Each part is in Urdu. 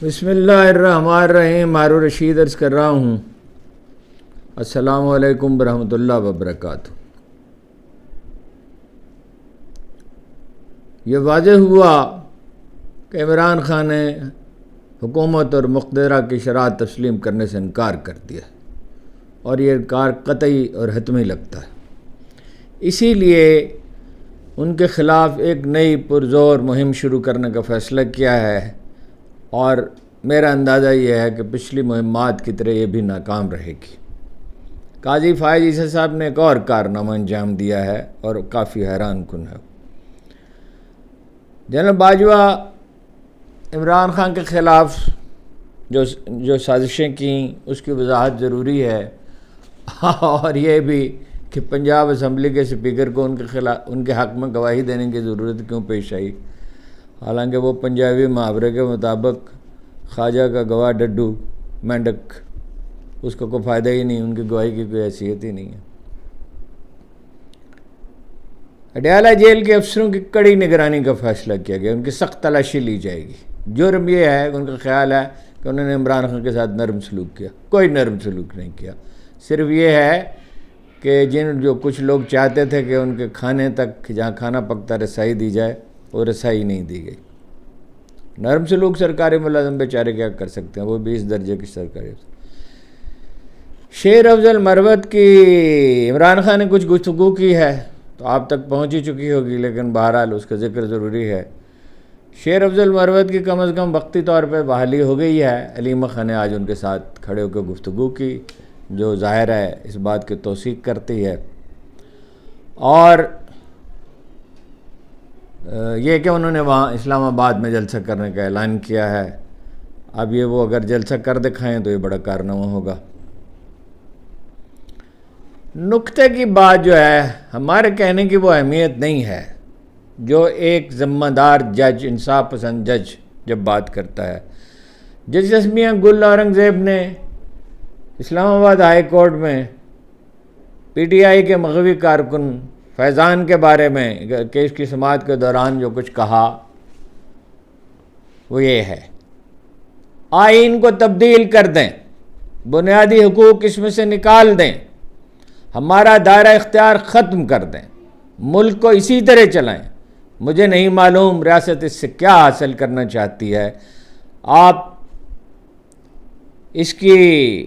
بسم اللہ الرحمن الرحیم. ہارون رشید عرض کر رہا ہوں. السلام علیکم ورحمۃ اللہ وبرکاتہ. یہ واضح ہوا کہ عمران خان نے حکومت اور مقتدرہ کی شرائط تسلیم کرنے سے انکار کر دیا اور یہ انکار قطعی اور حتمی لگتا ہے. اسی لیے ان کے خلاف ایک نئی پرزور مہم شروع کرنے کا فیصلہ کیا ہے اور میرا اندازہ یہ ہے کہ پچھلی مہمات کی طرح یہ بھی ناکام رہے گی. قاضی فائز عیسی صاحب نے ایک اور کارنامہ انجام دیا ہے اور کافی حیران کن ہے. جنرل باجوہ عمران خان کے خلاف جو سازشیں کیں اس کی وضاحت ضروری ہے اور یہ بھی کہ پنجاب اسمبلی کے اسپیکر کو ان کے حق میں گواہی دینے کی ضرورت کیوں پیش آئی، حالانکہ وہ پنجابی محاورے کے مطابق خواجہ کا گواہ ڈڈو مینڈک، اس کو کوئی فائدہ ہی نہیں، ان کی گواہی کی کوئی حیثیت ہی نہیں ہے. اڈیالہ جیل کے افسروں کی کڑی نگرانی کا فیصلہ کیا گیا، ان کی سخت تلاشی لی جائے گی. جرم یہ ہے، ان کا خیال ہے کہ انہوں نے عمران خان کے ساتھ نرم سلوک کیا. کوئی نرم سلوک نہیں کیا، صرف یہ ہے کہ جو کچھ لوگ چاہتے تھے کہ ان کے کھانے تک جہاں کھانا پکتا رسائی دی جائے، وہ رسائی نہیں دی گئی. نرم سلوک سرکاری ملازم بیچارے کیا کر سکتے ہیں، وہ بھی اس درجے کی سرکاری. شیر افضل مروت کی عمران خان نے کچھ گفتگو کی ہے تو آپ تک پہنچ ہی چکی ہوگی، لیکن بہرحال اس کا ذکر ضروری ہے. شیر افضل مروت کی کم از کم وقتی طور پہ بحالی ہو گئی ہے. علیمہ خان نے آج ان کے ساتھ کھڑے ہو کے گفتگو کی، جو ظاہر ہے اس بات کی توثیق کرتی ہے. اور یہ کہ انہوں نے وہاں اسلام آباد میں جلسہ کرنے کا اعلان کیا ہے. اب یہ وہ اگر جلسہ کر دکھائیں تو یہ بڑا کارنامہ ہوگا. نکتے کی بات جو ہے، ہمارے کہنے کی وہ اہمیت نہیں ہے. جو ایک ذمہ دار جج، انصاف پسند جج جب بات کرتا ہے، جج اسمیہ گل اورنگزیب نے اسلام آباد ہائی کورٹ میں پی ٹی آئی کے مغوی کارکن فیضان کے بارے میں کیس کی سماعت کے دوران جو کچھ کہا وہ یہ ہے: آئین کو تبدیل کر دیں، بنیادی حقوق اس میں سے نکال دیں، ہمارا دائرہ اختیار ختم کر دیں، ملک کو اسی طرح چلائیں. مجھے نہیں معلوم ریاست اس سے کیا حاصل کرنا چاہتی ہے. آپ اس کی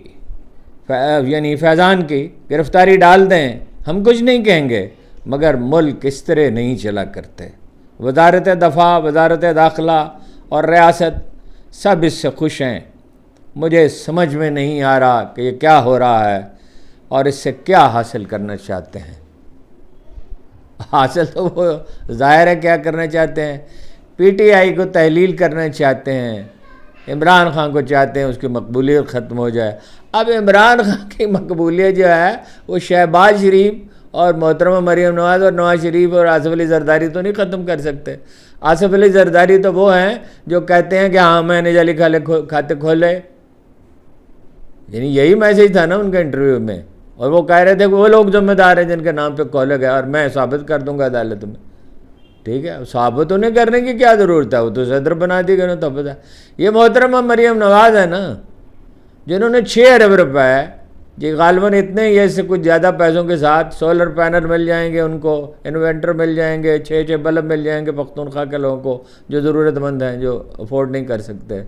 یعنی فیضان کی گرفتاری ڈال دیں، ہم کچھ نہیں کہیں گے، مگر ملک اس طرح نہیں چلا کرتے. وزارت دفاع، وزارت داخلہ اور ریاست سب اس سے خوش ہیں. مجھے سمجھ میں نہیں آ رہا کہ یہ کیا ہو رہا ہے اور اس سے کیا حاصل کرنا چاہتے ہیں. حاصل تو وہ ظاہر ہے کیا کرنا چاہتے ہیں. پی ٹی آئی کو تحلیل کرنا چاہتے ہیں، عمران خان کو چاہتے ہیں اس کی مقبولیت ختم ہو جائے. اب عمران خان کی مقبولیت جو ہے وہ شہباز شریف اور محترمہ مریم نواز اور نواز شریف اور آصف علی زرداری تو نہیں ختم کر سکتے. آصف علی زرداری تو وہ ہیں جو کہتے ہیں کہ ہاں میں نے جعلی کھاتے کھولے، یعنی یہی میسیج تھا نا ان کے انٹرویو میں. اور وہ کہہ رہے تھے کہ وہ لوگ ذمہ دار ہیں جن کے نام پہ کھولے گئے اور میں ثابت کر دوں گا عدالت میں. ٹھیک ہے، ثابت انہیں کرنے کی کیا ضرورت ہے، وہ تو صدر بنا دی گئے تو پتہ. یہ محترمہ مریم نواز ہے نا، جنہوں نے 6 ارب روپے جی غالباً اتنے ہی سے کچھ زیادہ پیسوں کے ساتھ سولر پینل مل جائیں گے، ان کو انوینٹر مل جائیں گے، 6 بلب مل جائیں گے پختونخوا کے لوگوں کو جو ضرورت مند ہیں، جو افورڈ نہیں کر سکتے.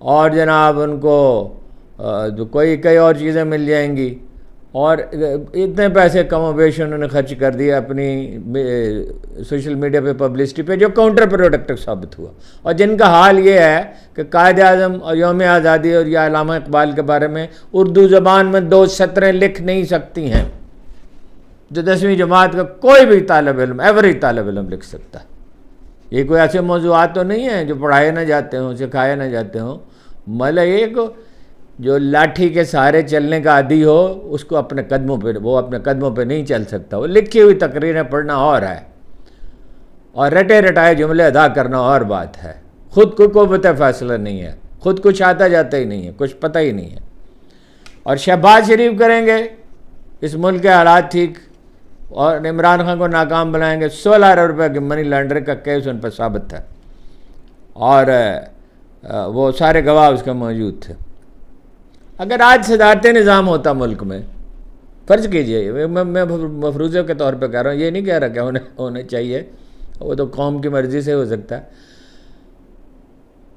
اور جناب ان کو کئی اور چیزیں مل جائیں گی. اور اتنے پیسے کم و بیش انہوں نے خرچ کر دیے اپنی سوشل میڈیا پہ پبلسٹی پہ، جو کاؤنٹر پروڈکٹیو ثابت ہوا. اور جن کا حال یہ ہے کہ قائد اعظم اور یوم آزادی اور یا علامہ اقبال کے بارے میں اردو زبان میں 2 سطریں لکھ نہیں سکتی ہیں، جو 10ویں جماعت کا کوئی بھی طالب علم، ایوری طالب علم لکھ سکتا ہے. یہ کوئی ایسے موضوعات تو نہیں ہیں جو پڑھائے نہ جاتے ہوں، سکھائے نہ جاتے ہوں. مطلب ایک جو لاٹھی کے سہارے چلنے کا عادی ہو، اس کو اپنے قدموں پہ نہیں چل سکتا. وہ لکھی ہوئی تقریریں پڑھنا اور ہے اور رٹے رٹائے جملے ادا کرنا اور بات ہے. خود کو قوت فیصلہ نہیں ہے، خود کچھ آتا جاتا ہی نہیں ہے، کچھ پتہ ہی نہیں ہے. اور شہباز شریف کریں گے اس ملک کے حالات ٹھیک اور عمران خان کو ناکام بنائیں گے. 16 ارب روپے کی منی لانڈرنگ کا کیس ان پر ثابت ہے. اور وہ سارے گواہ اس کا موجود تھے. اگر آج صدارتی نظام ہوتا ملک میں، فرض کیجئے، میں مفروضے کے طور پہ کہہ رہا ہوں، یہ نہیں کہہ رہا کہ ہونے چاہیے، وہ تو قوم کی مرضی سے ہو سکتا ہے.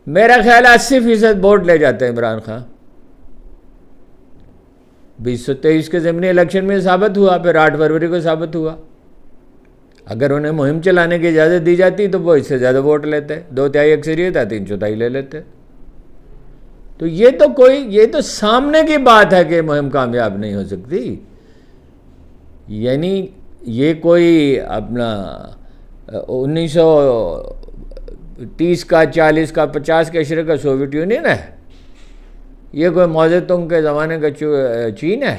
میرا خیال ہے 80% ووٹ لے جاتے ہیں عمران خان. 2023 کے ضمنی الیکشن میں ثابت ہوا، پھر 8 فروری کو ثابت ہوا. اگر انہیں مہم چلانے کی اجازت دی جاتی تو وہ اس سے زیادہ ووٹ لیتے، 2/3 اکثریت ہے، 3/4 لے لیتے. تو یہ تو سامنے کی بات ہے کہ مہم کامیاب نہیں ہو سکتی. یعنی یہ کوئی اپنا 1930 کا، 40 کا، 50 کے عشرے کا سوویت یونین ہے، یہ کوئی موزے تنگ کے زمانے کا چین ہے،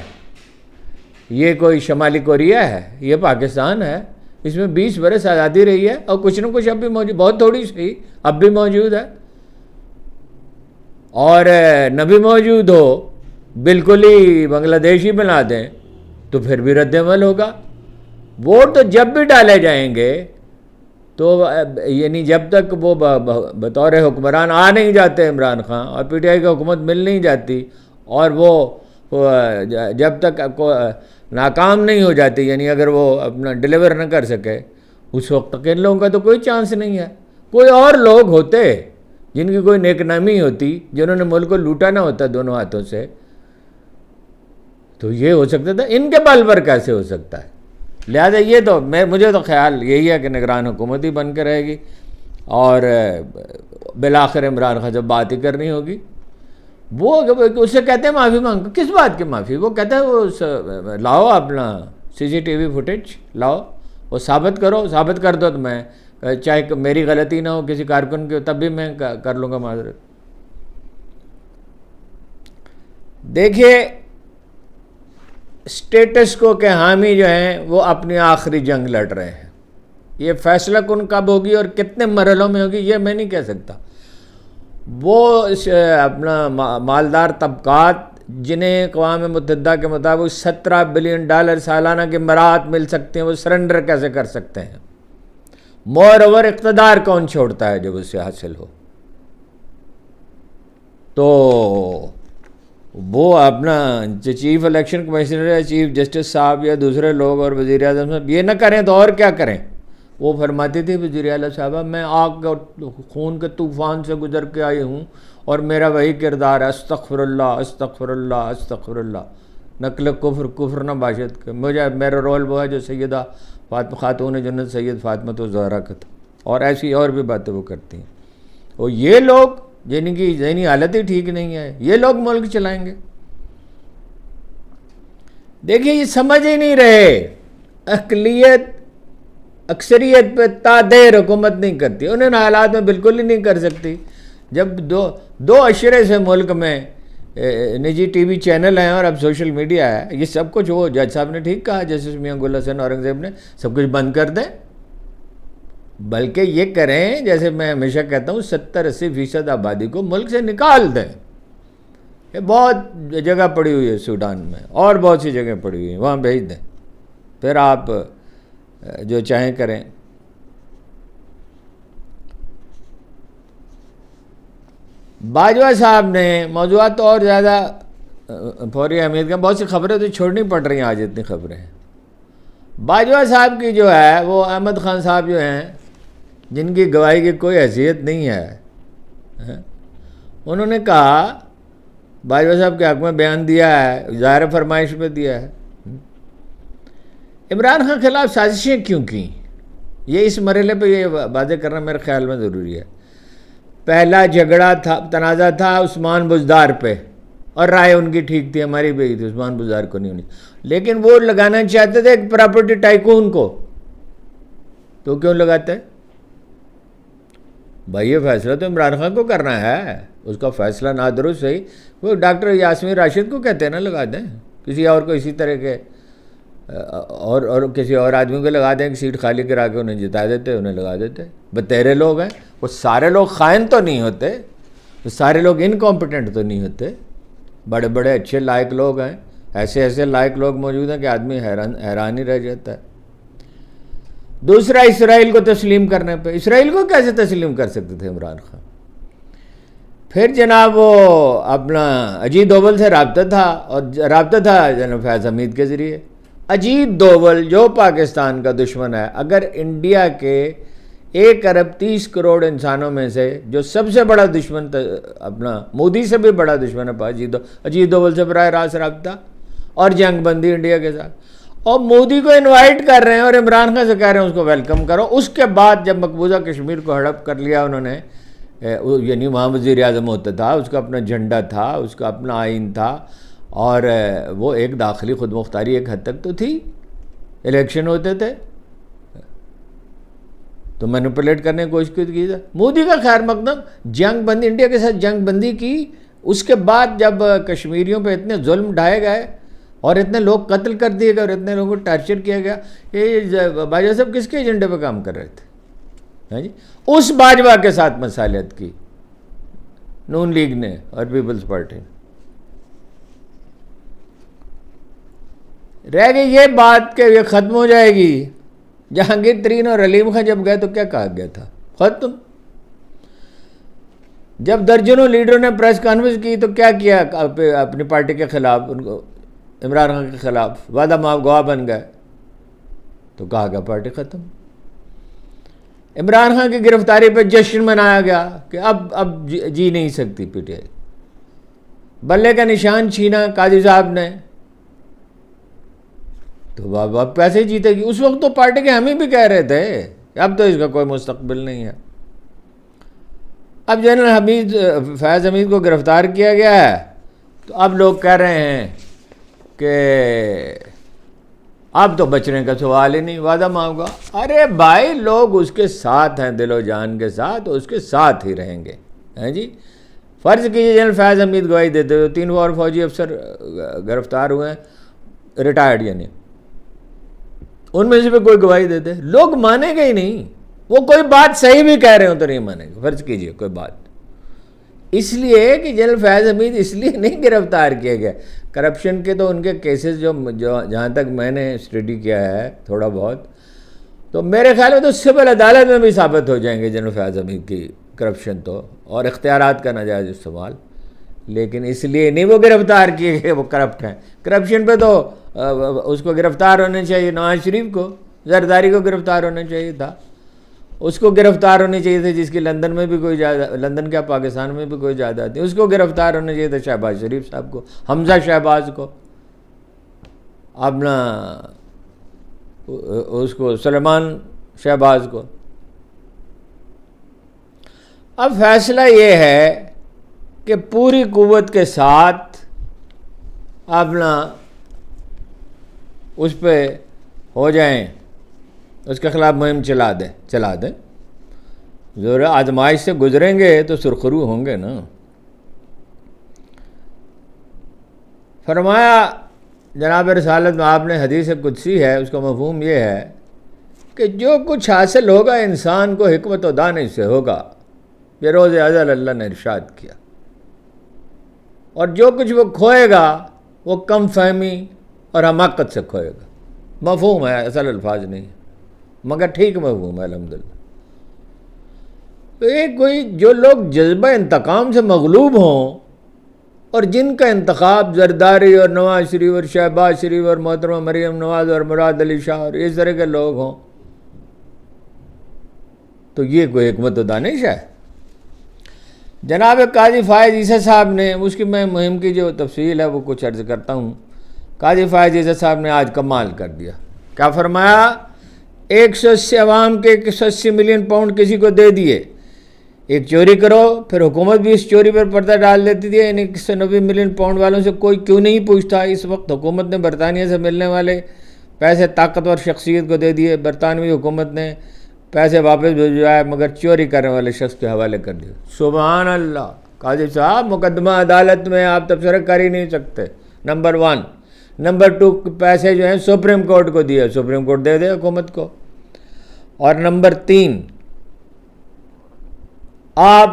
یہ کوئی شمالی کوریا ہے، یہ پاکستان ہے. اس میں 20 برس آزادی رہی ہے اور کچھ نہ کچھ اب بھی موجود، بہت تھوڑی سی اب بھی موجود ہے. اور نہ بھی موجود ہو، بالکل ہی بنگلہ دیش ہی بنا دیں تو پھر بھی رد عمل ہوگا. ووٹ تو جب بھی ڈالے جائیں گے تو یعنی جب تک وہ بطور حکمران آ نہیں جاتے عمران خان اور پی ٹی آئی کی حکومت مل نہیں جاتی، اور وہ جب تک ناکام نہیں ہو جاتی، یعنی اگر وہ اپنا ڈیلیور نہ کر سکے، اس وقت تک ان لوگوں کا تو کوئی چانس نہیں ہے. کوئی اور لوگ ہوتے جن کی کوئی نیک نامی ہوتی، جنہوں نے ملک کو لوٹا نہ ہوتا دونوں ہاتھوں سے، تو یہ ہو سکتا تھا. ان کے بل پر کیسے ہو سکتا ہے؟ لہٰذا یہ تو مجھے تو خیال یہی ہے کہ نگران حکومت ہی بن کے رہے گی، اور بالآخر عمران خان جب بات ہی کرنی ہوگی، وہ اس سے کہتے ہیں معافی مانگو. کس بات کی معافی؟ وہ کہتا ہے وہ لاؤ اپنا CCTV فوٹیج لاؤ، وہ ثابت کرو، ثابت کر دو تو میں چاہے میری غلطی نہ ہو کسی کارکن کی، تب بھی میں کر لوں گا معذرت. دیکھیے اسٹیٹس کو کے حامی جو ہیں وہ اپنی آخری جنگ لڑ رہے ہیں. یہ فیصلہ کن کب ہوگی اور کتنے مرحلوں میں ہوگی یہ میں نہیں کہہ سکتا. وہ اپنا مالدار طبقات جنہیں اقوام متحدہ کے مطابق $17 بلین سالانہ کے مراعات مل سکتے ہیں، وہ سرنڈر کیسے کر سکتے ہیں؟ مور اوور اقتدار کون چھوڑتا ہے جب اس سے حاصل ہو؟ تو وہ اپنا چیف الیکشن کمشنر یا چیف جسٹس صاحب یا دوسرے لوگ اور وزیر اعظم صاحب یہ نہ کریں تو اور کیا کریں؟ وہ فرماتی تھی وزیر اعلیٰ صاحبہ، میں آگ خون کے طوفان سے گزر کے آئی ہوں اور میرا وہی کردار ہے، استغفر اللہ استغفر اللہ استغفر اللہ، نقل کفر نہ باشد کے. میرا رول وہ ہے جو سیدہ خاتون جنت سید فاطمہ الزہرا کا تھا، اور ایسی اور بھی باتیں وہ کرتی ہیں. اور یہ لوگ جن کی ذہنی حالت ہی ٹھیک نہیں ہے، یہ لوگ ملک چلائیں گے؟ دیکھیے یہ سمجھ ہی نہیں رہے. اقلیت اکثریت پہ تا دیر حکومت نہیں کرتی، انہیں حالات میں بالکل ہی نہیں کر سکتی. جب دو عشرے سے ملک میں نجی ٹی وی چینل ہیں اور اب سوشل میڈیا ہے، یہ سب کچھ وہ جج صاحب نے ٹھیک کہا، جیسے میاں گل حسن اورنگزیب نے، سب کچھ بند کر دیں. بلکہ یہ کریں جیسے میں ہمیشہ کہتا ہوں 70-80% آبادی کو ملک سے نکال دیں. یہ بہت جگہ پڑی ہوئی ہے سوڈان میں، اور بہت سی جگہ پڑی ہوئی ہیں، وہاں بھیج دیں، پھر آپ جو چاہیں کریں. باجوہ صاحب نے موضوعات تو اور زیادہ فوری اہمیت کا، بہت سی خبریں تو چھوڑنی پڑ رہی ہیں آج، اتنی خبریں ہیں. باجوہ صاحب کی جو ہے وہ احمد خان صاحب جو ہیں جن کی گواہی کی کوئی حیثیت نہیں ہے، انہوں نے کہا باجوہ صاحب کے حق میں بیان دیا ہے، ظاہر فرمائش پہ دیا ہے. عمران خان خلاف سازشیں کیوں کی؟ یہ اس مرحلے پہ یہ واضح کرنا میرے خیال میں ضروری ہے. پہلا جھگڑا تھا، تنازع تھا عثمان بزدار پہ، اور رائے ان کی ٹھیک تھی، ہماری بھی تھی، عثمان بزدار کو نہیں ہونی، لیکن وہ لگانا چاہتے تھے ایک پراپرٹی ٹائکون کو. تو کیوں لگاتے؟ بھائی یہ فیصلہ تو عمران خان کو کرنا ہے، اس کا فیصلہ نہ درست صحیح، وہ ڈاکٹر یاسمین راشد کو کہتے ہیں نا لگا دیں، کسی اور کو اسی طرح کے اور کسی اور آدمی کو لگا دیں کہ سیٹ خالی کرا کے انہیں جتا دیتے، انہیں لگا دیتے. بتیرے لوگ ہیں وہ، سارے لوگ خائن تو نہیں ہوتے، سارے لوگ انکمپیٹنٹ تو نہیں ہوتے، بڑے بڑے اچھے لائق لوگ ہیں، ایسے لائق لوگ موجود ہیں کہ آدمی حیران ہی رہ جاتا ہے. دوسرا، اسرائیل کو تسلیم کرنے پہ، اسرائیل کو کیسے تسلیم کر سکتے تھے عمران خان؟ پھر جناب وہ اپنا اجیت دوول سے رابطہ تھا، اور رابطہ تھا جناب فیض حمید کے ذریعے۔ اجیت دوول جو پاکستان کا دشمن ہے، اگر انڈیا کے 1.30 ارب انسانوں میں سے جو سب سے بڑا دشمن اپنا مودی سے بھی بڑا دشمن ہے اجیت دوول سے براہ راست رابطہ اور جنگ بندی انڈیا کے ساتھ، اور مودی کو انوائٹ کر رہے ہیں اور عمران خان سے کہہ رہے ہیں اس کو ویلکم کرو۔ اس کے بعد جب مقبوضہ کشمیر کو ہڑپ کر لیا انہوں نے، یعنی وہاں وزیر اعظم ہوتا تھا، اس کا اپنا جھنڈا تھا، اس کا اپنا آئین تھا، اور وہ ایک داخلی خود مختاری ایک حد تک تو تھی، الیکشن ہوتے تھے تو مینوپولیٹ کرنے کی کوشش کی تھا۔ مودی کا خیر مقدم جنگ بندی، انڈیا کے ساتھ جنگ بندی کی۔ اس کے بعد جب کشمیریوں پہ اتنے ظلم ڈھائے گئے اور اتنے لوگ قتل کر دیے گئے اور اتنے لوگوں کو ٹارچر کیا گیا، یہ باجوہ صاحب کس کے ایجنڈے پہ کام کر رہے تھے؟ ہاں جی، اس باجوہ کے ساتھ مصالحت کی نون لیگ نے اور پیپلز پارٹی نے۔ رہ گئی یہ بات کہ یہ ختم ہو جائے گی۔ جہانگیر ترین اور علیم خان جب گئے تو کیا کہا گیا تھا؟ ختم۔ جب درجنوں لیڈروں نے پریس کانفرنس کی تو کیا کیا اپنی پارٹی کے خلاف، ان کو عمران خان کے خلاف وعدہ معاف گواہ بن گئے تو کہا گیا پارٹی ختم۔ عمران خان کی گرفتاری پہ جشن منایا گیا کہ اب جی نہیں سکتی پی ٹی آئی۔ بلے کا نشان چھینا قاضی صاحب نے تو اب پیسے جیتے گی۔ اس وقت تو پارٹی کے ہم ہی بھی کہہ رہے تھے کہ اب تو اس کا کوئی مستقبل نہیں ہے۔ اب جنرل فیض حمید کو گرفتار کیا گیا ہے تو اب لوگ کہہ رہے ہیں کہ اب تو بچنے کا سوال ہی نہیں، وعدہ معاف گا۔ ارے بھائی، لوگ اس کے ساتھ ہیں، دل و جان کے ساتھ، اس کے ساتھ ہی رہیں گے۔ ہیں جی، فرض کیجیے جنرل فیض حمید گواہی دیتے ہوئے 3 اور فوجی افسر گرفتار ہوئے ہیں، ریٹائرڈ، یعنی ان میں سے بھی کوئی گواہی دیتے، لوگ مانیں گے ہی نہیں۔ وہ کوئی بات صحیح بھی کہہ رہے ہوں تو نہیں مانیں گے۔ فرض کیجیے کوئی بات، اس لیے کہ جنرل فیض حمید اس لیے نہیں گرفتار کیے گئے، کرپشن کے تو ان کے کیسز جو جہاں تک میں نے اسٹڈی کیا ہے تھوڑا بہت، تو میرے خیال میں تو سول عدالت میں بھی ثابت ہو جائیں گے جنرل فیض حمید کی کرپشن تو، اور اختیارات کا ناجائز استعمال، لیکن اس لیے نہیں وہ گرفتار کیے گئے وہ کرپٹ ہیں۔ کرپشن پہ تو اس کو گرفتار ہونے چاہیے، نواز شریف کو، زرداری کو گرفتار ہونا چاہیے تھا، اس کو گرفتار ہونی چاہیے تھی جس کی لندن میں بھی کوئی جائیداد، لندن کیا پاکستان میں بھی کوئی جائیداد تھی، اس کو گرفتار ہونا چاہیے تھا شہباز شریف صاحب کو، حمزہ شہباز کو، اپنا اس کو سلیمان شہباز کو۔ اب فیصلہ یہ ہے کہ پوری قوت کے ساتھ اپنا اس پہ ہو جائیں، اس کے خلاف مہم چلا دیں۔ ضرور آزمائش سے گزریں گے تو سرخرو ہوں گے نا۔ فرمایا جناب رسالت میں آپ نے، حدیث قدسی ہے، اس کا مفہوم یہ ہے کہ جو کچھ حاصل ہوگا انسان کو حکمت و دانش سے ہوگا، یہ روز ازل اللہ نے ارشاد کیا، اور جو کچھ وہ کھوئے گا وہ کم فہمی اور حماقت سے کھوئے گا۔ مفہوم ہے، اصل الفاظ نہیں، مگر ٹھیک مفہوم ہے الحمدللہ۔ تو ایک کوئی جو لوگ جذبہ انتقام سے مغلوب ہوں اور جن کا انتخاب زرداری اور نواز شریف اور شہباز شریف اور محترمہ مریم نواز اور مراد علی شاہ اور اس طرح کے لوگ ہوں، تو یہ کوئی حکمت و دانش ہے؟ جناب قاضی فائز عیسیٰ صاحب نے، اس کی میں مہم کی جو تفصیل ہے وہ کچھ عرض کرتا ہوں۔ قاضی فائز عیسیٰ صاحب نے آج کمال کر دیا۔ کیا فرمایا؟ 180 عوام کے 180 ملین پاؤنڈ کسی کو دے دیے، ایک چوری کرو، پھر حکومت بھی اس چوری پر پردہ ڈال دیتی تھی، یعنی 190 ملین پاؤنڈ والوں سے کوئی کیوں نہیں پوچھتا؟ اس وقت حکومت نے برطانیہ سے ملنے والے پیسے طاقتور شخصیت کو دے دیے، برطانوی حکومت نے پیسے واپس بھیجوائے مگر چوری کرنے والے شخص کے حوالے کر دیے۔ سبحان اللہ! قاضی صاحب، مقدمہ عدالت میں آپ تبصرہ کر ہی نہیں سکتے، نمبر 1۔ نمبر 2، پیسے جو ہیں سپریم کورٹ کو دیے، سپریم کورٹ دے دے حکومت کو۔ اور نمبر 3، آپ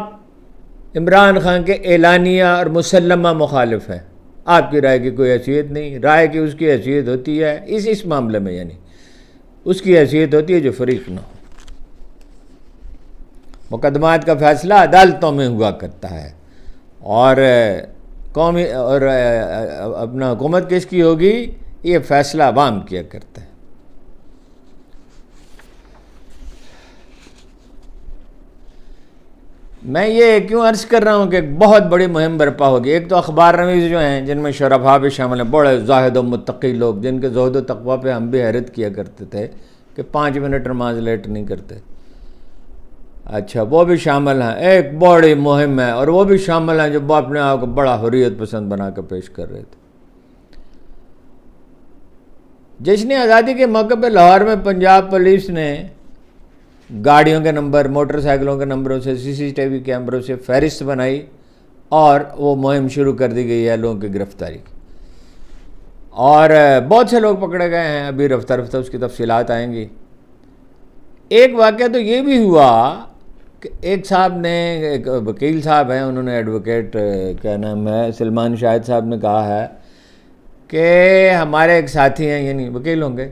عمران خان کے اعلانیہ اور مسلمہ مخالف ہیں، آپ کی رائے کی کوئی حیثیت نہیں، رائے کی اس کی حیثیت ہوتی ہے اس معاملے میں، یعنی اس کی حیثیت ہوتی ہے جو فریق نہ ہو۔ مقدمات کا فیصلہ عدالتوں میں ہوا کرتا ہے، اور قومی اور اپنا حکومت کس کی ہوگی، یہ فیصلہ عوام کیا کرتے ہیں۔ میں یہ کیوں عرض کر رہا ہوں کہ ایک بہت بڑی مہم برپا ہوگی۔ ایک تو اخبار نویس جو ہیں جن میں شرفا بھی شامل ہیں، بڑے زاہد و متقی لوگ جن کے زہد و تقویٰ پہ ہم بھی حیرت کیا کرتے تھے کہ 5 منٹ نماز لیٹ نہیں کرتے، اچھا وہ بھی شامل ہیں۔ ایک بڑی مہم ہے، اور وہ بھی شامل ہیں جو اپنے آپ کو بڑا حریت پسند بنا کے پیش کر رہے تھے۔ جشن آزادی کے موقع پہ لاہور میں پنجاب پولیس نے گاڑیوں کے نمبر، موٹر سائیکلوں کے نمبروں سے، CCTV کیمروں سے فہرست بنائی اور وہ مہم شروع کر دی گئی ہے لوگوں کی گرفتاری کی، اور بہت سے لوگ پکڑے گئے ہیں۔ ابھی رفتہ رفتہ اس کی تفصیلات آئیں گی۔ ایک واقعہ تو یہ بھی ہوا کہ ایک صاحب نے، ایک وکیل صاحب ہیں، انہوں نے ایڈوکیٹ کیا نام ہے سلمان شاہد صاحب نے کہا ہے کہ ہمارے ایک ساتھی ہیں، یعنی وکیل ہوں گے،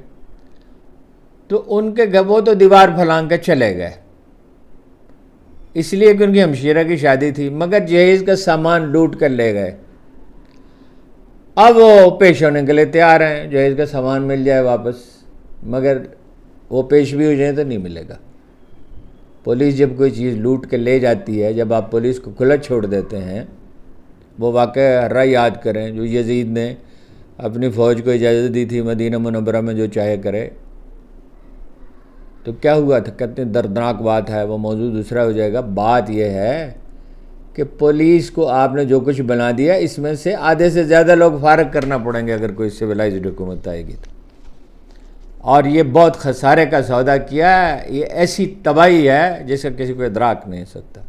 تو ان کے وہ تو دیوار پھلانگ کے چلے گئے، اس لیے کہ ان کی ہمشیرہ کی شادی تھی، مگر جہیز کا سامان لوٹ کر لے گئے۔ اب وہ پیش ہونے کے لیے تیار ہیں، جہیز کا سامان مل جائے واپس، مگر وہ پیش بھی ہو جائیں تو نہیں ملے گا۔ پولیس جب کوئی چیز لوٹ کے لے جاتی ہے، جب آپ پولیس کو کھلا چھوڑ دیتے ہیں، وہ واقعہ ہر رہا یاد کریں جو یزید نے اپنی فوج کو اجازت دی تھی مدینہ منورہ میں جو چاہے کرے، تو کیا ہوا تھا، کتنی دردناک بات ہے، وہ موضوع دوسرا ہو جائے گا۔ بات یہ ہے کہ پولیس کو آپ نے جو کچھ بنا دیا، اس میں سے آدھے سے زیادہ لوگ فارغ کرنا پڑیں گے اگر کوئی سویلائزڈ حکومت آئے گی تو، اور یہ بہت خسارے کا سودا کیا ہے۔ یہ ایسی تباہی ہے جس کا کسی کو ادراک نہیں ہو سکتا۔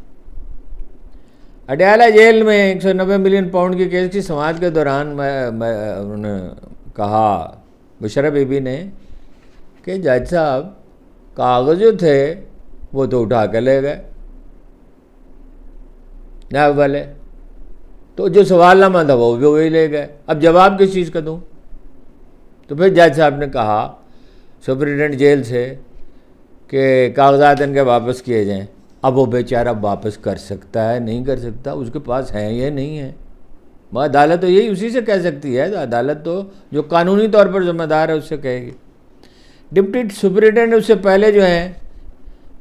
اڈیالہ جیل میں 190 ملین پاؤنڈ کی کیس کی سماعت کے دوران انہوں نے کہا، بشرا بی بی نے، کہ جج صاحب کاغذ جو تھے وہ تو اٹھا کے لے گئے نائب والے، تو جو سوال نامہ تھا وہ بھی وہی لے گئے، اب جواب کس چیز کا دوں؟ تو پھر جج صاحب نے کہا سپرنٹینڈنٹ جیل سے کہ کاغذات ان کے واپس کیے جائیں۔ اب وہ بیچارہ واپس کر سکتا ہے نہیں کر سکتا، اس کے پاس ہیں یا نہیں ہے، عدالت تو یہی اسی سے کہہ سکتی ہے، عدالت تو جو قانونی طور پر ذمہ دار ہے اس سے کہے گی۔ ڈپٹی سپرنٹینڈنٹ اس سے پہلے جو ہیں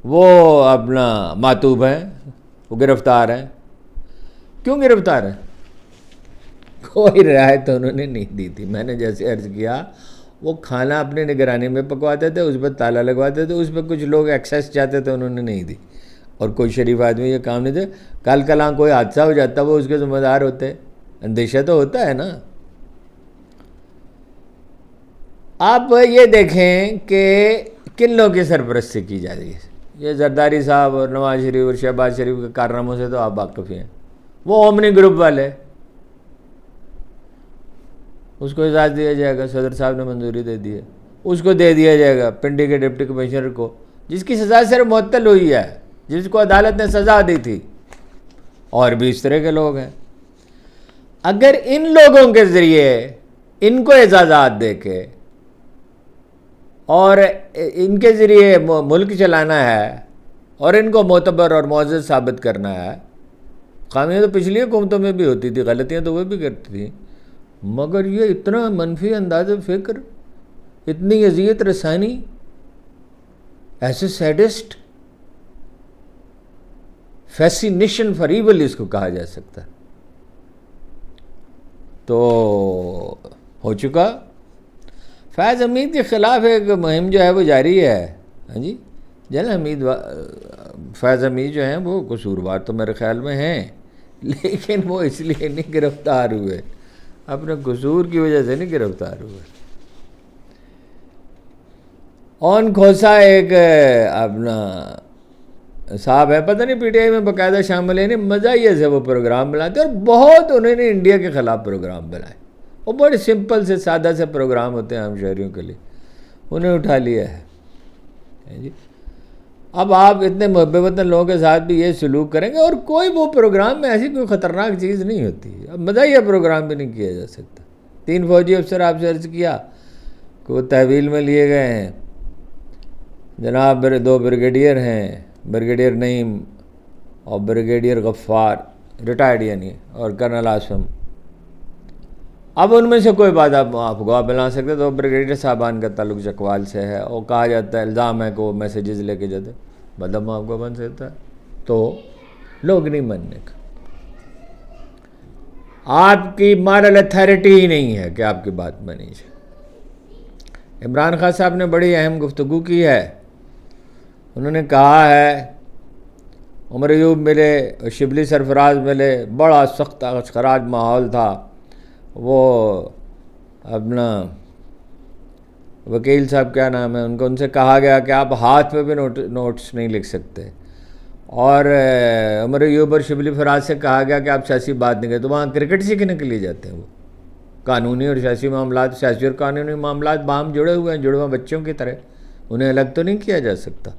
وہ اپنا معتوب ہیں، وہ گرفتار ہیں۔ کیوں گرفتار ہیں؟ کوئی رعایت تو انہوں نے نہیں دی تھی۔ میں نے جیسے عرض کیا، وہ کھانا اپنے نگرانی میں پکواتے تھے، اس پہ تالا لگواتے تھے، اس پہ کچھ لوگ ایکسیس چاہتے تھے، انہوں نے نہیں دی، اور کوئی شریف آدمی یہ کام نہیں تھے۔ کل کلاں کوئی حادثہ ہو جاتا وہ اس کے ذمہ دار ہوتے، اندیشہ تو ہوتا ہے نا۔ آپ یہ دیکھیں کہ کن لوگوں کی سرپرستی کی جا رہی ہے۔ یہ زرداری صاحب اور نواز شریف اور شہباز شریف کے کارناموں سے تو آپ واقف ہیں۔ وہ اومنی گروپ والے، اس کو اجازت دیا جائے گا، صدر صاحب نے منظوری دے دی ہے، اس کو دے دیا جائے گا پنڈی کے ڈپٹی کمشنر کو، جس کی سزا صرف معطل ہوئی ہے، جس کو عدالت نے سزا دی تھی، اور بھی اس طرح کے لوگ ہیں۔ اگر ان لوگوں کے ذریعے ان کو اعزازات دے کے اور ان کے ذریعے ملک چلانا ہے اور ان کو معتبر اور معزز ثابت کرنا ہے، خامیاں تو پچھلی حکومتوں میں بھی ہوتی تھی، غلطیاں تو وہ بھی کرتی تھیں، مگر یہ اتنا منفی انداز فکر، اتنی اذیت رسانی، ایسے سیڈسٹ، فیسینیشن فار ایول اس کو کہا جا سکتا ہے، تو ہو چکا۔ فیض حمید کے خلاف ایک مہم جو ہے وہ جاری ہے، ہاں جی، فیض حمید جو ہیں وہ قصوروار تو میرے خیال میں ہیں، لیکن وہ اس لیے نہیں گرفتار ہوئے، اپنے قصور کی وجہ سے نہیں گرفتار ہوئے۔ اون کھوسا ایک اپنا صاحب ہے، پتہ نہیں پی ٹی آئی میں باقاعدہ شامل ہے، مزاحیہ سے وہ پروگرام بناتے، اور بہت انہوں نے انڈیا کے خلاف پروگرام بنائے، وہ بڑے سمپل سے سادہ سے پروگرام ہوتے ہیں عام شہریوں کے لیے، انہیں اٹھا لیا ہے جی۔ اب آپ اتنے محب وطن لوگوں کے ساتھ بھی یہ سلوک کریں گے، اور کوئی وہ پروگرام میں ایسی کوئی خطرناک چیز نہیں ہوتی، اب مزاحیہ پروگرام بھی نہیں کیا جا سکتا۔ 3 فوجی افسر آپ سے عرض کیا کہ وہ تحویل میں لیے گئے ہیں، جناب 2 بریگیڈیئر ہیں، بریگیڈیئر نعیم اور بریگیڈیئر غفار، ریٹائرڈ یعنی، اور کرنل عاصم. اب ان میں سے کوئی بات آپ گواہ بنا سکتے. تو بریگیڈیئر صاحبان کا تعلق چکوال سے ہے، اور کہا جاتا ہے الزام ہے کہ وہ میسیجز لے کے جاتے. مطلب آپ کو بن سکتا ہے تو لوگ نہیں ماننے کا. آپ کی مارل اتھارٹی ہی نہیں ہے کہ آپ کی بات بنی جائے. عمران خان صاحب نے بڑی اہم گفتگو کی ہے. انہوں نے کہا ہے عمر ایوب ملے، شبلی سرفراز ملے، بڑا سخت خراج ماحول تھا. وہ اپنا وکیل صاحب کیا نام ہے ان سے کہا گیا کہ آپ ہاتھ پہ بھی نوٹس نہیں لکھ سکتے. اور عمر ایوب اور شبلی فراز سے کہا گیا کہ آپ سیاسی بات نہیں کریں. تو وہاں کرکٹ سیکھنے کے لیے جاتے ہیں. وہ قانونی اور سیاسی معاملات، سیاسی اور قانونی معاملات باہم جڑے ہوئے ہیں، جڑواں بچوں کی طرح. انہیں الگ تو نہیں کیا جا سکتا.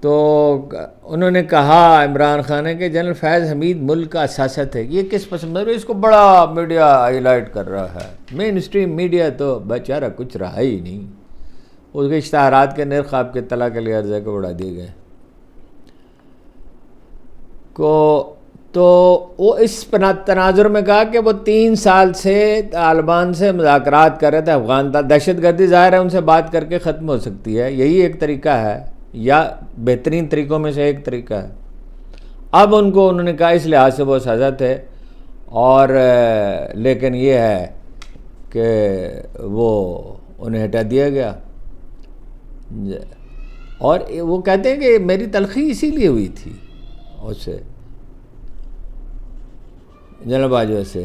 تو انہوں نے کہا عمران خان نے کہ جنرل فیض حمید ملک کا سیاست ہے. یہ کس پسند ہے؟ اس کو بڑا میڈیا ہائی لائٹ کر رہا ہے. مین اسٹریم میڈیا تو بیچارہ کچھ رہا ہی نہیں. اس کے اشتہارات کے نرخ آپ کے اطلاع کے لیے عرض ہے کہ بڑھا دیے گئے تو وہ اس تناظر میں کہا کہ وہ 3 سال سے طالبان سے مذاکرات کر رہے تھے. افغان دہشت گردی ظاہر ہے ان سے بات کر کے ختم ہو سکتی ہے، یہی ایک طریقہ ہے یا بہترین طریقوں میں سے ایک طریقہ ہے. اب انہوں نے کہا اس لحاظ سے وہ سزا تھے، اور لیکن یہ ہے کہ وہ انہیں ہٹا دیا گیا. اور وہ کہتے ہیں کہ میری تلخی اسی لیے ہوئی تھی اس سے، جنرل باجوہ سے.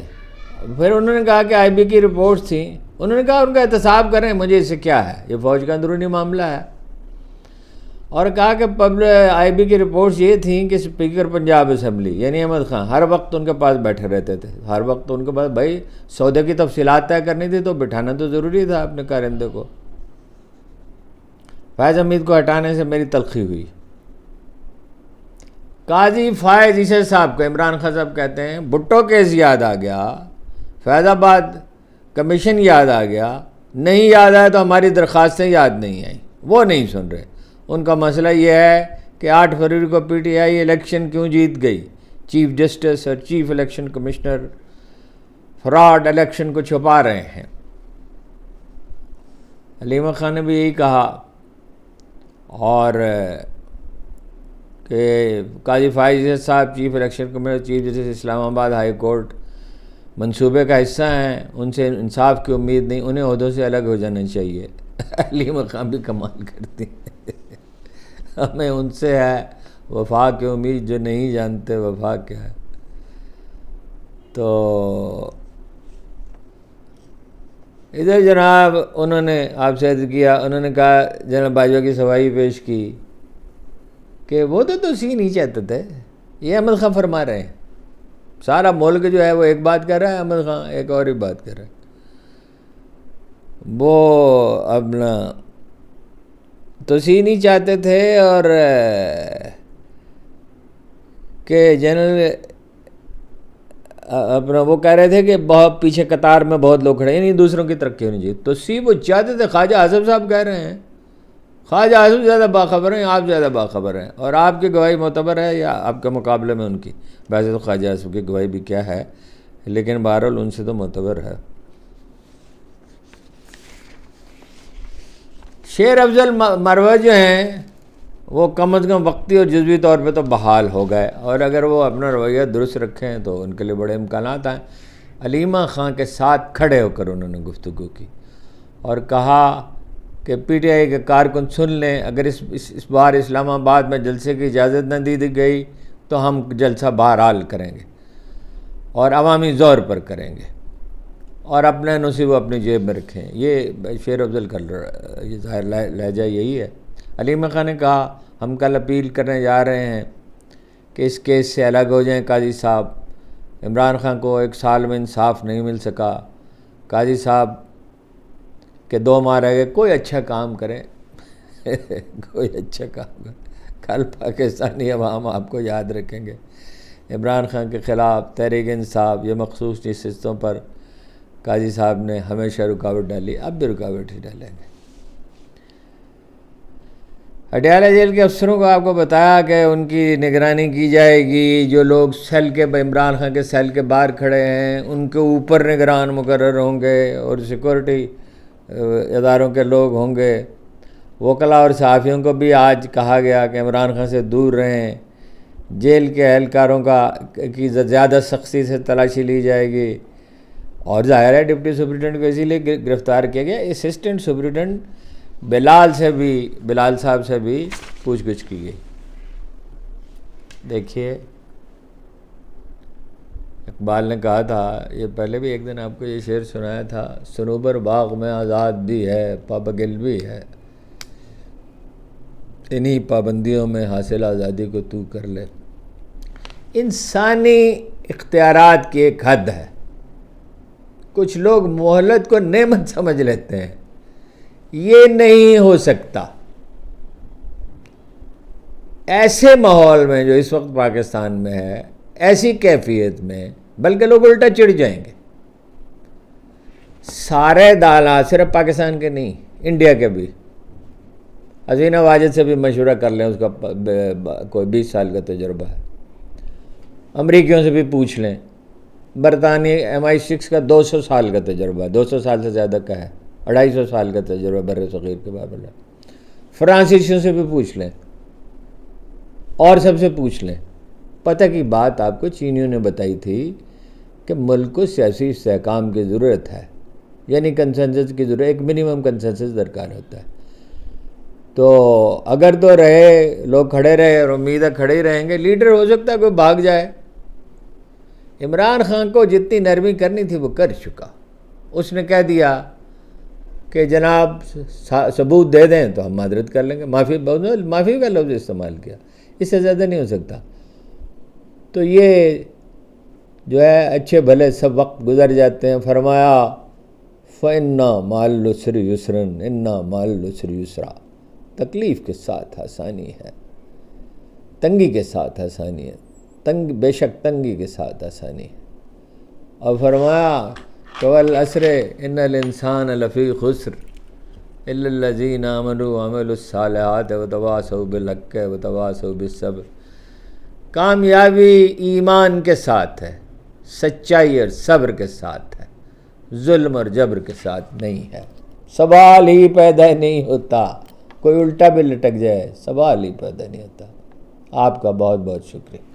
پھر انہوں نے کہا کہ آئی بی کی رپورٹس تھیں. انہوں نے کہا ان کا احتساب کریں، مجھے اس سے کیا ہے، یہ فوج کا اندرونی معاملہ ہے. اور کہا کہ آئی بی کی رپورٹس یہ تھیں کہ اسپیکر پنجاب اسمبلی یعنی احمد خان ہر وقت ان کے پاس بیٹھے رہتے تھے. ہر وقت ان کے پاس بھائی سودے کی تفصیلات طے کرنی تھی تو بٹھانا تو ضروری تھا اپنے کارندے کو. فیض حمید کو ہٹانے سے میری تلخی ہوئی. قاضی فائز عیسی صاحب کو عمران خان صاحب کہتے ہیں بھٹو کیس یاد آ گیا، فیض آباد کمیشن یاد آ گیا، نہیں یاد آیا تو ہماری درخواستیں یاد نہیں آئیں. وہ نہیں سن رہے. ان کا مسئلہ یہ ہے کہ 8 فروری کو پی ٹی آئی الیکشن کیوں جیت گئی. چیف جسٹس اور chief election commissioner fraud election کو چھپا رہے ہیں. علیمہ خان نے بھی یہی کہا. اور کہ قاضی فائز صاحب chief election commissioner chief justice Islamabad high court منصوبے کا حصہ ہیں، ان سے انصاف کی امید نہیں، انہیں عہدوں سے الگ ہو جانا چاہیے. علیمہ خان بھی کمال کرتی ہیں. ہمیں ان سے ہے وفا کی امید جو نہیں جانتے وفا کیا ہے. تو ادھر جناب انہوں نے آپ سے عرض کیا، انہوں نے کہا جناب باجوہ کی صفائی پیش کی کہ وہ تو توسیع نہیں چاہتے تھے. یہ احمد خان فرما رہے ہیں. سارا ملک جو ہے وہ ایک بات کر رہا ہے، احمد خان ایک اور ہی بات کر رہا ہے. وہ اپنا توسیع نہیں چاہتے تھے، اور کہ جنرل اپنا وہ کہہ رہے تھے کہ بہت پیچھے قطار میں بہت لوگ کھڑے ہیں، نہیں دوسروں کی ترقی ہونی چاہیے. توسیع وہ چاہتے تھے. خواجہ اعظم صاحب کہہ رہے ہیں، خواجہ اعظم زیادہ باخبر ہیں، آپ زیادہ باخبر ہیں، اور آپ کی گواہی معتبر ہے یا آپ کے مقابلے میں ان کی. ویسے تو خواجہ اعظم کی گواہی بھی کیا ہے، لیکن بہرحال ان سے تو معتبر ہے. شیر افضل مروہ جو ہیں وہ کم از کم وقتی اور جزوی طور پہ تو بحال ہو گئے، اور اگر وہ اپنا رویہ درست رکھیں تو ان کے لیے بڑے امکانات ہیں. علیمہ خان کے ساتھ کھڑے ہو کر انہوں نے گفتگو کی اور کہا کہ پی ٹی آئی کے کارکن سن لیں، اگر اس بار اسلام آباد میں جلسے کی اجازت نہ دی گئی تو ہم جلسہ بہرحال کریں گے اور عوامی زور پر کریں گے، اور اپنے نصیب اپنی جیب میں رکھیں. یہ شیر افضل کر رہا، یہ ظاہر لہجہ یہی ہے. علیمہ خان نے کہا ہم کل اپیل کرنے جا رہے ہیں کہ اس کیس سے الگ ہو جائیں قاضی صاحب. عمران خان کو 1 سال میں انصاف نہیں مل سکا. قاضی صاحب کہ 2 ماہ رہ گئے، کوئی اچھا کام کریں. کوئی اچھا کام کریں. کل پاکستانی عوام آپ کو یاد رکھیں گے. عمران خان کے خلاف تحریک انصاف یہ مخصوص نشستوں پر قاضی صاحب نے ہمیشہ رکاوٹ ڈالی، اب بھی رکاوٹ ہی ڈالیں گے. پٹیالہ جیل کے افسروں کو آپ کو بتایا کہ ان کی نگرانی کی جائے گی، جو لوگ سیل کے عمران خان کے سیل کے باہر کھڑے ہیں ان کے اوپر نگران مقرر ہوں گے اور سیکورٹی اداروں کے لوگ ہوں گے۔ وکلاء اور صحافیوں کو بھی آج کہا گیا کہ عمران خان سے دور رہیں، جیل کے اہلکاروں کی زیادہ سختی سے تلاشی لی جائے گی، اور ظاہر ہے ڈپٹی سپرنٹینڈنٹ کو اسی لیے گرفتار کیا گیا۔ اسسٹنٹ سپرنٹینڈنٹ بلال صاحب سے بھی پوچھ گچھ کی گئی۔ دیکھیے اقبال نے کہا تھا، یہ پہلے بھی ایک دن آپ کو یہ شعر سنایا تھا، صنوبر باغ میں آزاد بھی ہے پابگل بھی ہے، انہی پابندیوں میں حاصل آزادی کو تو کر لے۔ انسانی اختیارات کی ایک حد ہے، کچھ لوگ مہلت کو نعمت سمجھ لیتے ہیں، یہ نہیں ہو سکتا۔ ایسے ماحول میں جو اس وقت پاکستان میں ہے، ایسی کیفیت میں بلکہ لوگ الٹا چڑھ جائیں گے۔ سارے دالات صرف پاکستان کے نہیں، انڈیا کے بھی، حسینہ واجد سے بھی مشورہ کر لیں، اس کا کوئی 20 سال کا تجربہ ہے، امریکیوں سے بھی پوچھ لیں، برطانیہ MI6 کا 200 سال کا تجربہ ہے، 200 سال سے زیادہ کا ہے، 250 سال کا تجربہ بر صغیر کے بابل ہے، فرانسیسیوں سے بھی پوچھ لیں اور سب سے پوچھ لیں۔ پتہ کی بات آپ کو چینیوں نے بتائی تھی کہ ملک کو سیاسی استحکام کی ضرورت ہے، یعنی کنسنسس کی ضرورت، ایک منیمم کنسنسس درکار ہوتا ہے۔ تو اگر تو رہے لوگ کھڑے رہے اور امید ہے کھڑے ہی رہیں گے، لیڈر ہو سکتا ہے کوئی بھاگ جائے۔ عمران خان کو جتنی نرمی کرنی تھی وہ کر چکا، اس نے کہہ دیا کہ جناب ثبوت دے دیں تو ہم معذرت کر لیں گے، معافی کا لفظ استعمال کیا، اس سے زیادہ نہیں ہو سکتا۔ تو یہ جو ہے اچھے بھلے سب وقت گزر جاتے ہیں۔ فرمایا فَإِنَّ مَعَ الْعُسْرِ يُسْرًا إِنَّ مَعَ الْعُسْرِ يُسْرًا، تکلیف کے ساتھ آسانی ہے، تنگی کے ساتھ آسانی ہے، بے شک تنگی کے ساتھ آسانی ہے۔ اور فرمایا وَالْعَصْرِ إِنَّ الْإِنسَانَ لَفِي خُسْرٍ إِلَّا الَّذِينَ آمَنُوا وَعَمِلُوا الصَّالِحَاتِ وَتَوَاصَوْا بِالْحَقِّ وَتَوَاصَوْا بِالصَّبْرِ۔ کامیابی ایمان کے ساتھ ہے، سچائی اور صبر کے ساتھ ہے، ظلم اور جبر کے ساتھ نہیں ہے۔ سوال ہی پیدا نہیں ہوتا، کوئی الٹا بھی لٹک جائے سوال ہی پیدا نہیں ہوتا۔ آپ کا بہت بہت شکریہ۔